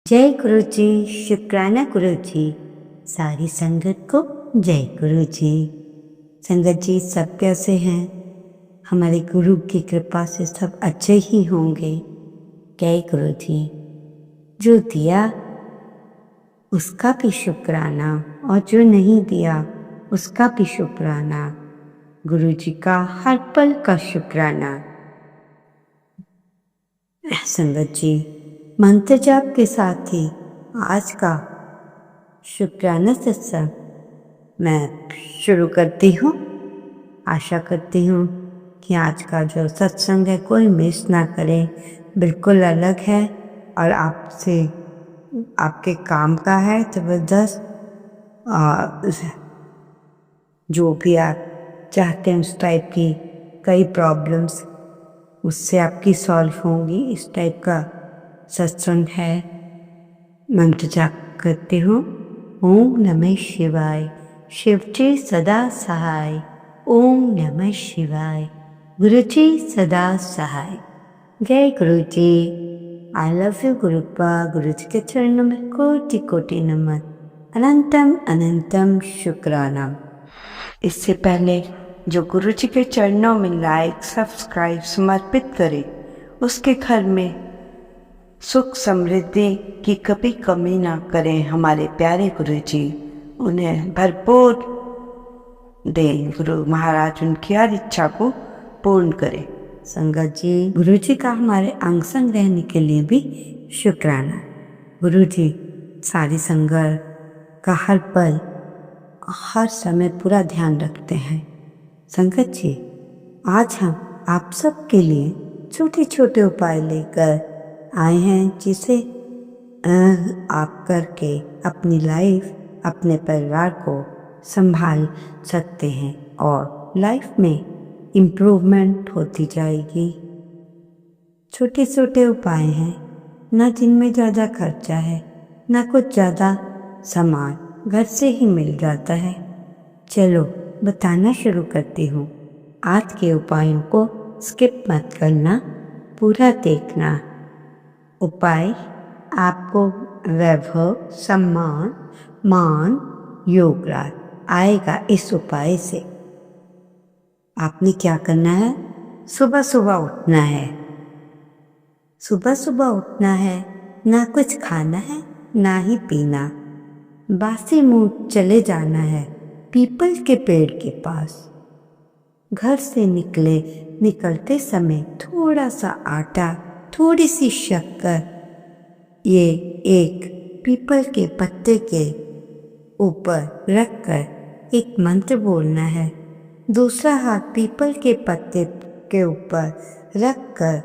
जय गुरु जी, शुक्राना गुरु जी। सारी संगत को जय गुरु जी। संगत जी सब कैसे हैं? हमारे गुरु की कृपा से सब अच्छे ही होंगे। जय गुरु जी। जो दिया उसका भी शुक्राना और जो नहीं दिया उसका भी शुक्राना। गुरु जी का हर पल का शुक्राना। संगत जी, मंत्र जाप के साथ ही आज का शुक्राना सत्संग मैं शुरू करती हूँ। आशा करती हूँ कि आज का जो सत्संग है कोई मिस ना करे, बिल्कुल अलग है और आपसे आपके काम का है ज़बरदस्त। जो भी आप चाहते हैं उस टाइप की कई प्रॉब्लम्स उससे आपकी सॉल्व होंगी, इस टाइप का सत्संग है। मंत्र जाप करती हूँ। ओम नमः शिवाय, शिव जी सदा सहाय। ओम नमः शिवाय, गुरु जी सदा सहाय। जय गुरु जी। I love you गुरुपा। गुरु जी के चरणों में कोटि कोटि नमन, अनंतम अनंतम शुक्राना। इससे पहले जो गुरु जी के चरणों में लाइक सब्सक्राइब समर्पित करे उसके घर में सुख समृद्धि की कभी कमी ना करें। हमारे प्यारे गुरु जी उन्हें भरपूर दें। गुरु महाराज उनकी हर इच्छा को पूर्ण करें। संगत जी, गुरु जी का हमारे अंग संग रहने के लिए भी शुक्राना। गुरु जी सारी संगत का हर पल हर समय पूरा ध्यान रखते हैं। संगत जी, आज हम आप सब के लिए छोटे छोटे उपाय लेकर आए हैं जिसे आप करके अपनी लाइफ अपने परिवार को संभाल सकते हैं और लाइफ में इम्प्रूवमेंट होती जाएगी। छोटे छोटे उपाय हैं, ना जिनमें ज़्यादा खर्चा है ना कुछ ज़्यादा सामान घर से ही मिल जाता है। चलो बताना शुरू करती हूँ। आज के उपायों को स्किप मत करना, पूरा देखना। उपाय आपको वैभव सम्मान मान योगराज आएगा इस उपाय से। आपने क्या करना है? सुबह सुबह उठना है। सुबह सुबह उठना है, ना कुछ खाना है ना ही पीना। बासी मुंह चले जाना है पीपल के पेड़ के पास। घर से निकलते समय थोड़ा सा आटा, थोड़ी सी शक्कर, ये एक पीपल के पत्ते के ऊपर रखकर एक मंत्र बोलना है। दूसरा हाथ पीपल के पत्ते के ऊपर रखकर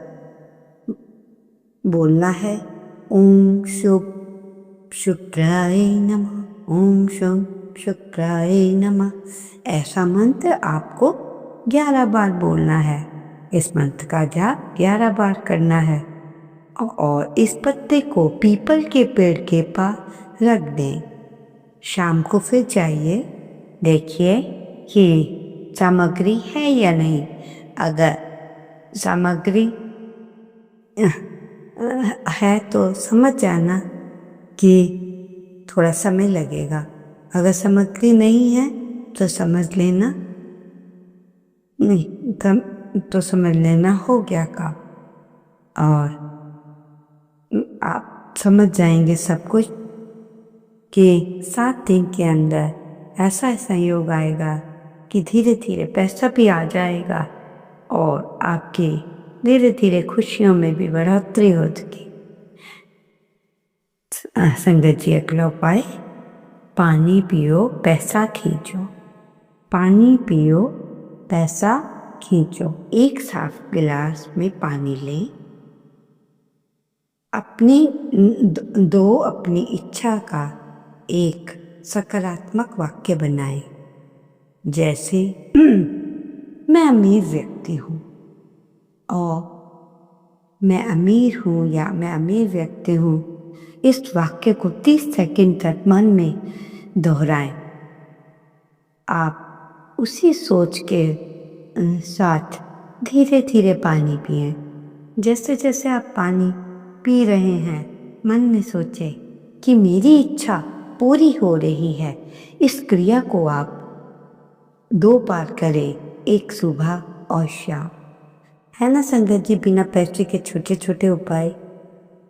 बोलना है ओम शुभ शुक्राय नमः, ओम शुभ शुक्राय नमः। ऐसा मंत्र आपको 11 बार बोलना है। इस मंत्र का जाप 11 बार करना है और इस पत्ते को पीपल के पेड़ के पास रख दें। शाम को फिर जाइए, देखिए कि सामग्री है या नहीं। अगर सामग्री है तो समझ जाना कि थोड़ा समय लगेगा। अगर सामग्री नहीं है तो समझ लेना नहीं तो समझ लेना हो गया काम और आप समझ जाएंगे सब कुछ कि 7 दिन के अंदर ऐसा योग आएगा कि धीरे धीरे पैसा भी आ जाएगा और आपकी धीरे धीरे खुशियों में भी बढ़ोतरी होगी। संगत जी, अगला उपाय पानी पियो पैसा खींचो। पानी पियो पैसा खींचो। एक साफ गिलास में पानी लें। अपनी इच्छा का एक सकारात्मक वाक्य बनाएं, जैसे मैं अमीर व्यक्ति हूँ और मैं अमीर हूँ या मैं अमीर व्यक्ति हूँ। इस वाक्य को 30 सेकंड तक मन में दोहराएं। आप उसी सोच के साथ धीरे धीरे पानी पिएं। जैसे जैसे आप पानी पी रहे हैं मन में सोचे कि मेरी इच्छा पूरी हो रही है। इस क्रिया को आप 2 बार करें, एक सुबह और शाम। है ना संगत जी, बिना पैसे के छोटे छोटे उपाय।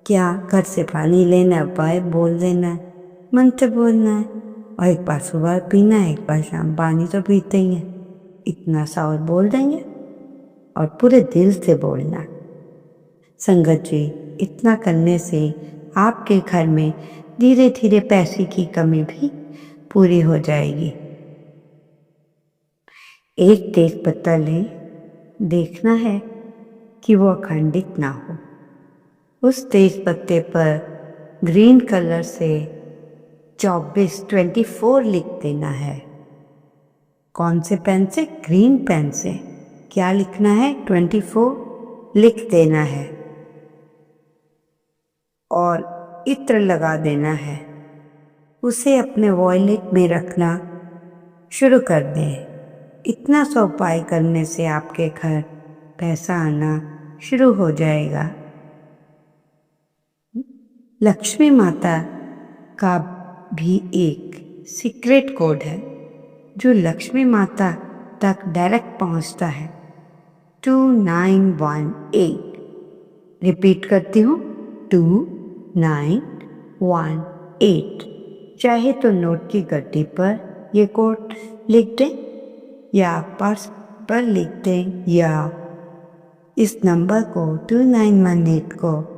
क्या घर से पानी लेना, उपाय बोल देना है, मंत्र बोलना है, और एक बार सुबह पीना है, एक बार शाम। पानी तो पीते ही हैं, इतना सा और बोल देंगे, और पूरे दिल से बोलना। संगत जी, इतना करने से आपके घर में धीरे धीरे पैसे की कमी भी पूरी हो जाएगी। एक तेज पत्ता लें, देखना है कि वो अखंडित ना हो। उस तेज पत्ते पर ग्रीन कलर से 24 लिख देना है। कौन से पेन से? ग्रीन पेन से। क्या लिखना है? 24 लिख देना है और इत्र लगा देना है। उसे अपने वॉलेट में रखना शुरू कर दें। इतना सा उपाय करने से आपके घर पैसा आना शुरू हो जाएगा। लक्ष्मी माता का भी एक सीक्रेट कोड है जो लक्ष्मी माता तक डायरेक्ट पहुंचता है। 2918। रिपीट करती हूँ, 2918। चाहे तो नोट की गड्डी पर ये कोड लिख दें या पर्स पर लिख दें, या इस नंबर को 2918 को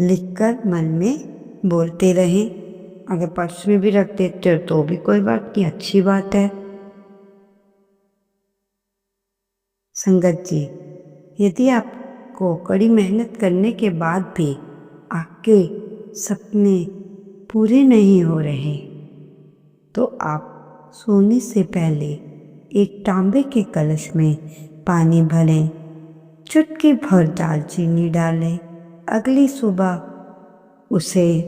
लिखकर मन में बोलते रहें। अगर पर्स में भी रख देते हो तो भी कोई बात नहीं, अच्छी बात है। संगत जी, यदि आपको कड़ी मेहनत करने के बाद भी आपके सपने पूरे नहीं हो रहे, तो आप सोने से पहले एक तांबे के कलश में पानी भरें, चुटकी भर दालचीनी डालें। अगली सुबह उसे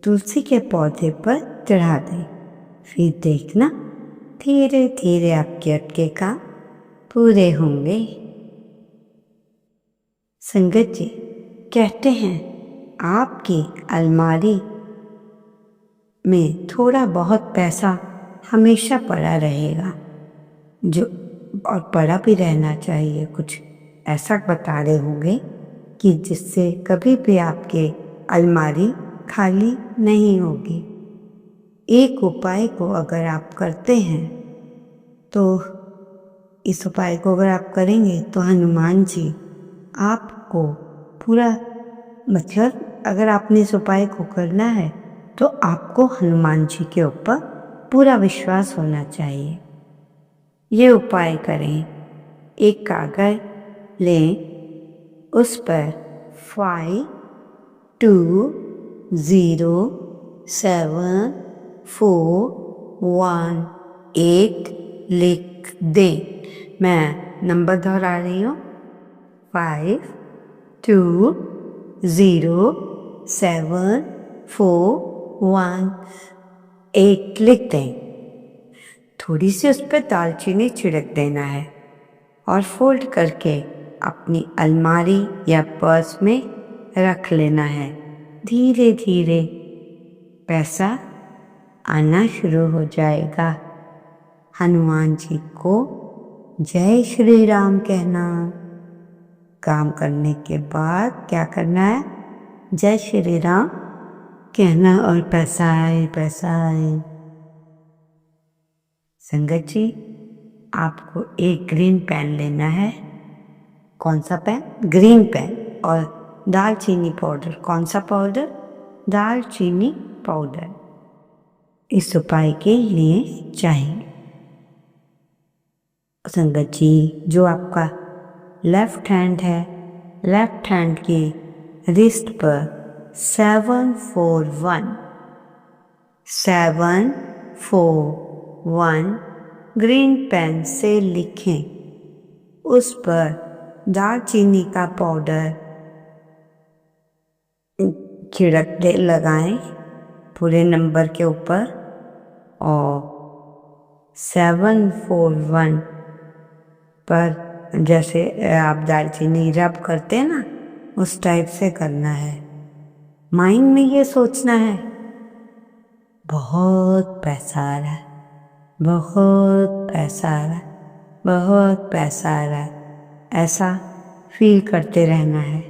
तुलसी के पौधे पर चढ़ा दें। फिर देखना, धीरे धीरे आपके अटके काम पूरे होंगे। संगत जी, कहते हैं आपकी अलमारी में थोड़ा बहुत पैसा हमेशा पड़ा रहेगा, जो और पड़ा भी रहना चाहिए। कुछ ऐसा बता रहे होंगे कि जिससे कभी भी आपके अलमारी खाली नहीं होगी। एक उपाय को अगर आप करते हैं तो इस उपाय को अगर आप करेंगे तो हनुमान जी आपको पूरा, मतलब अगर आपने इस उपाय को करना है तो आपको हनुमान जी के ऊपर पूरा विश्वास होना चाहिए। ये उपाय करें। एक कागज लें, उस पर 520741 लिख दें। मैं नंबर दोहरा रही हूँ, 520741 लिख दें। थोड़ी सी उस पर दालचीनी छिड़क देना है और फोल्ड करके अपनी अलमारी या पर्स में रख लेना है। धीरे धीरे पैसा आना शुरू हो जाएगा। हनुमान जी को जय श्री राम कहना। काम करने के बाद क्या करना है? जय श्री राम कहना और पैसा आए, पैसा आए। संगत जी, आपको एक ग्रीन पेन लेना है। कौन सा पेन? Green pen. और दालचीनी पाउडर। कौन सा पाउडर? दालचीनी पाउडर इस उपाय के लिए चाहिए। संगत जी, जो आपका लेफ्ट हैंड है, लेफ्ट हैंड की रिस्ट पर 741 ग्रीन पेन से लिखें। उस पर दालचीनी का पाउडर छिड़क दे, लगाएं पूरे नंबर के ऊपर, और 741 पर जैसे आप दालचीनी रब करते हैं ना, उस टाइप से करना है। माइंड में ये सोचना है बहुत पैसा आ रहा है, बहुत पैसा आ रहा है, बहुत पैसा आ रहा है, ऐसा फील करते रहना है।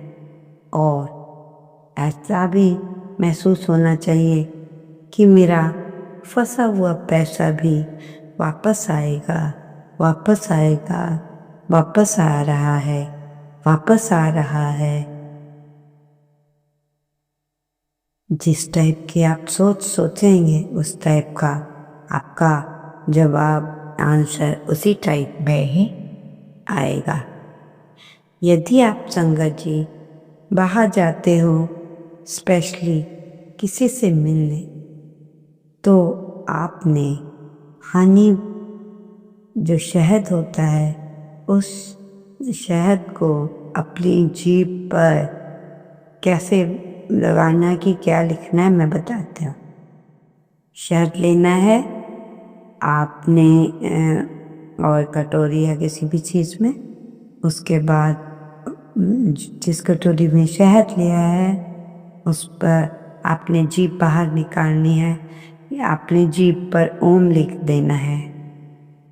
और ऐसा भी महसूस होना चाहिए कि मेरा फंसा हुआ पैसा भी वापस आएगा, वापस आएगा, वापस आ रहा है, वापस आ रहा है। जिस टाइप की आप सोचेंगे उस टाइप का आपका जवाब, आंसर उसी टाइप में ही आएगा। यदि आप संगत जी बाहर जाते हो स्पेशली किसी से मिलने, तो आपने हनी जो शहद होता है उस शहद को अपनी जीभ पर कैसे लगाना कि क्या लिखना है मैं बताती हूँ। शहद लेना है आपने और कटोरी या किसी भी चीज़ में, उसके बाद जिस कटोरी में शहद लिया है उस पर आपने जीभ बाहर निकालनी है, आपने जीभ पर ओम लिख देना है।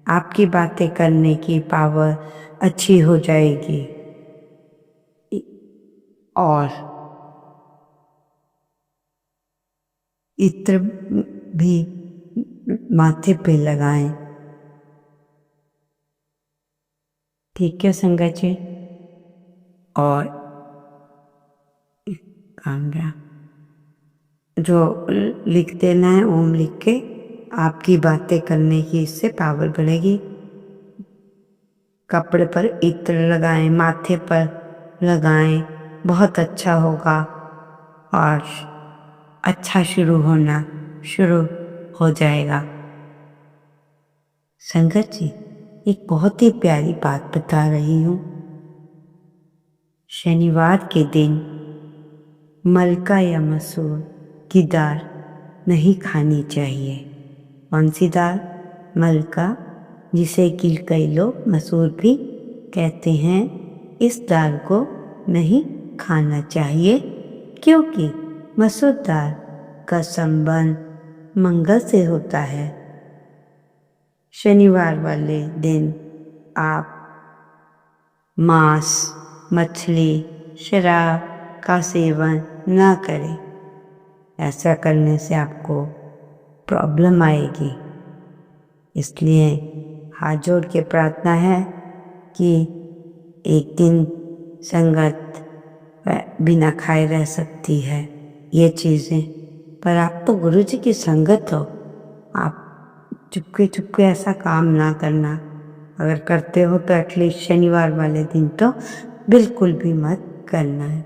आपकी बातें करने की पावर अच्छी हो जाएगी। और इत्र भी माथे पे लगाएं। ठीक है संगत जी। और काम गया जो लिख देना है ओम लिख के, आपकी बातें करने की इससे पावर बढ़ेगी। कपड़े पर इत्र लगाएं, माथे पर लगाएं, बहुत अच्छा होगा और अच्छा शुरू हो जाएगा। संगत जी एक बहुत ही प्यारी बात बता रही हूँ। शनिवार के दिन मलका या मसूर की दाल नहीं खानी चाहिए। कौन सी दाल? मलका, जिसे कि कई लोग मसूर भी कहते हैं। इस दाल को नहीं खाना चाहिए क्योंकि मसूर दाल का संबंध मंगल से होता है। शनिवार वाले दिन आप मांस, मछली, शराब का सेवन न करें। ऐसा करने से आपको प्रॉब्लम आएगी। इसलिए हाथ जोड़ के प्रार्थना है कि एक दिन संगत बिना खाए रह सकती है ये चीज़ें, पर आप तो गुरु जी की संगत हो, आप चुपके चुपके ऐसा काम ना करना। अगर करते हो तो एटलीस्ट शनिवार वाले दिन तो बिल्कुल भी मत करना है।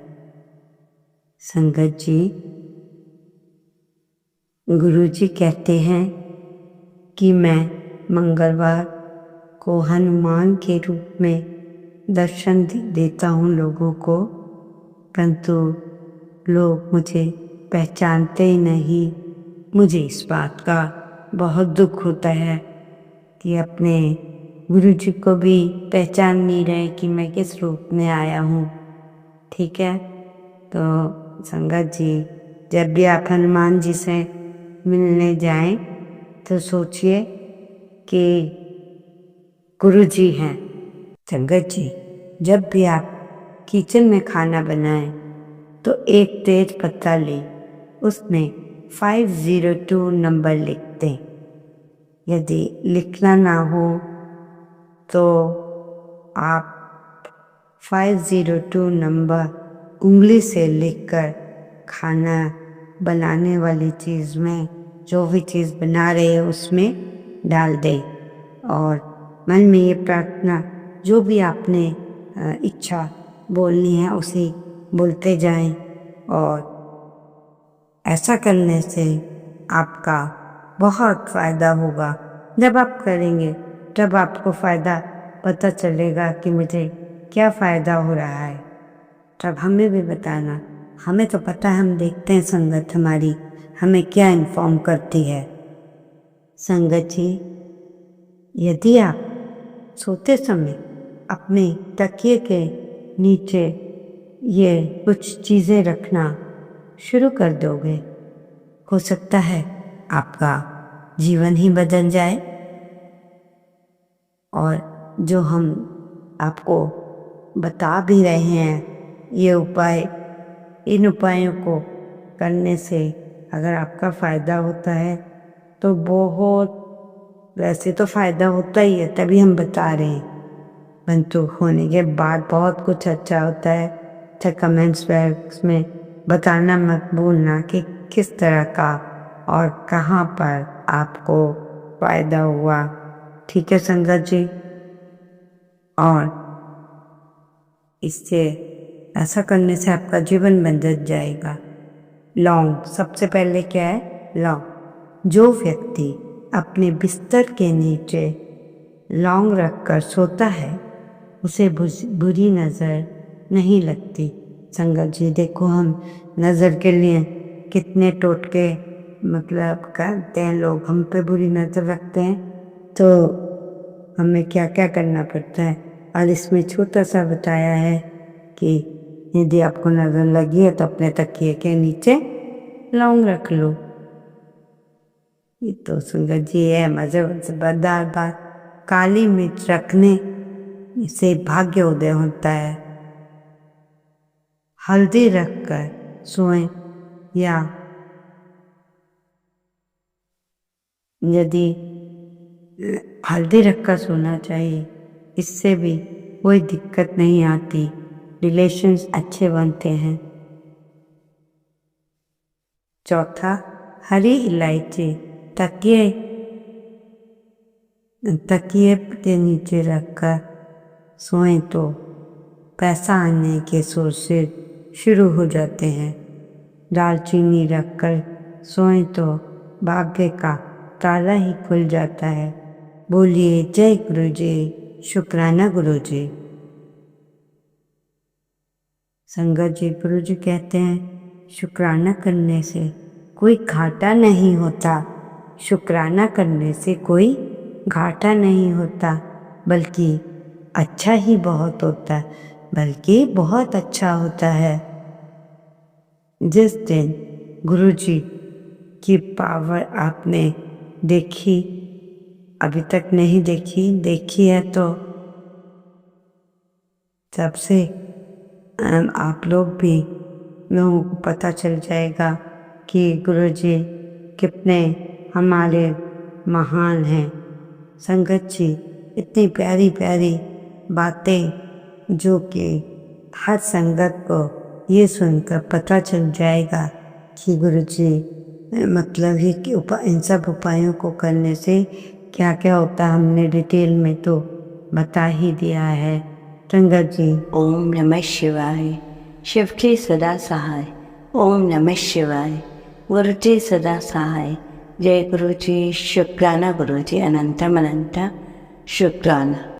संगत जी गुरु जी कहते हैं कि मैं मंगलवार को हनुमान के रूप में दर्शन देता हूँ लोगों को, परंतु लोग मुझे पहचानते ही नहीं। मुझे इस बात का बहुत दुख होता है कि अपने गुरु जी को भी पहचान नहीं रहे कि मैं किस रूप में आया हूँ। ठीक है, तो संगत जी जब भी आप हनुमान जी से मिलने जाएं तो सोचिए कि गुरु जी हैं। संगत जी जब भी आप किचन में खाना बनाएं तो एक तेज पत्ता ले, उसमें 502 नंबर लिख दें। यदि लिखना ना हो तो आप 502 नंबर उंगली से लिखकर खाना बनाने वाली चीज़ में, जो भी चीज़ बना रहे हैं उसमें डाल दें और मन में ये प्रार्थना जो भी आपने इच्छा बोलनी है उसे बोलते जाएं। और ऐसा करने से आपका बहुत फ़ायदा होगा। जब आप करेंगे तब आपको फ़ायदा पता चलेगा कि मुझे क्या फ़ायदा हो रहा है। तब हमें भी बताना। हमें तो पता है, हम देखते हैं संगत हमारी हमें क्या इन्फॉर्म करती है। संगत जी यदि आप सोते समय अपने तकिए के नीचे ये कुछ चीज़ें रखना, शुरू कर दोगे, हो सकता है आपका जीवन ही बदल जाए। और जो हम आपको बता भी रहे हैं, ये उपाय, इन उपायों को करने से अगर आपका फ़ायदा होता है तो बहुत, वैसे तो फ़ायदा होता ही है, तभी हम बता रहे हैं, परंतु होने के बाद बहुत कुछ अच्छा होता है। अच्छा, कमेंट्स बॉक्स में बताना मत भूलना कि किस तरह का और कहाँ पर आपको फ़ायदा हुआ। ठीक है संगत जी? और इससे, ऐसा करने से आपका जीवन बदल जाएगा। लौंग, सबसे पहले क्या है? लौंग। जो व्यक्ति अपने बिस्तर के नीचे लौंग रखकर सोता है उसे बुरी नज़र नहीं लगती। संगत जी देखो, हम नज़र के लिए कितने टोटके मतलब करते हैं, लोग हम पे बुरी नज़र रखते हैं, तो हमें क्या क्या करना पड़ता है। और इसमें छोटा सा बताया है कि यदि आपको नज़र लगी है तो अपने तकिए के नीचे लौंग रख लो। ये तो संगत जी है मज़ेदार बात। काली मिर्च रखने से भाग्य उदय होता है। हल्दी रखकर सोएं, या यदि हल्दी रखकर सोना चाहिए, इससे भी कोई दिक्कत नहीं आती, रिलेशंस अच्छे बनते हैं। चौथा, हरी इलायची तकिए के नीचे रखकर सोएं तो पैसा आने के सोर्सेज शुरू हो जाते हैं। दालचीनी रखकर सोएं तो भाग्य का ताला ही खुल जाता है। बोलिए जय गुरु जी, शुक्राना गुरु जी। संगत जी, गुरु जी कहते हैं शुक्राना करने से कोई घाटा नहीं होता। शुक्राना करने से कोई घाटा नहीं होता, बल्कि अच्छा ही बहुत होता है, बल्कि बहुत अच्छा होता है। जिस दिन गुरु जी की पावर आपने देखी, अभी तक नहीं देखी, देखी है तो सबसे आप लोग भी, लोगों को पता चल जाएगा कि गुरु जी कितने हमारे महान हैं। संगत जी, इतनी प्यारी प्यारी बातें जो कि हर संगत को ये सुनकर पता चल जाएगा कि गुरु जी मतलब ही कि इन सब उपायों को करने से क्या क्या होता है, हमने डिटेल में तो बता ही दिया है। संगत जी, ओम नमः शिवाय। शिव की सदा सहाय। ओम नमः शिवाय। गुरु जी सदा सहाय। जय गुरु जी, शुक्राना गुरु जी, अनंतम अनंत शुक्राना।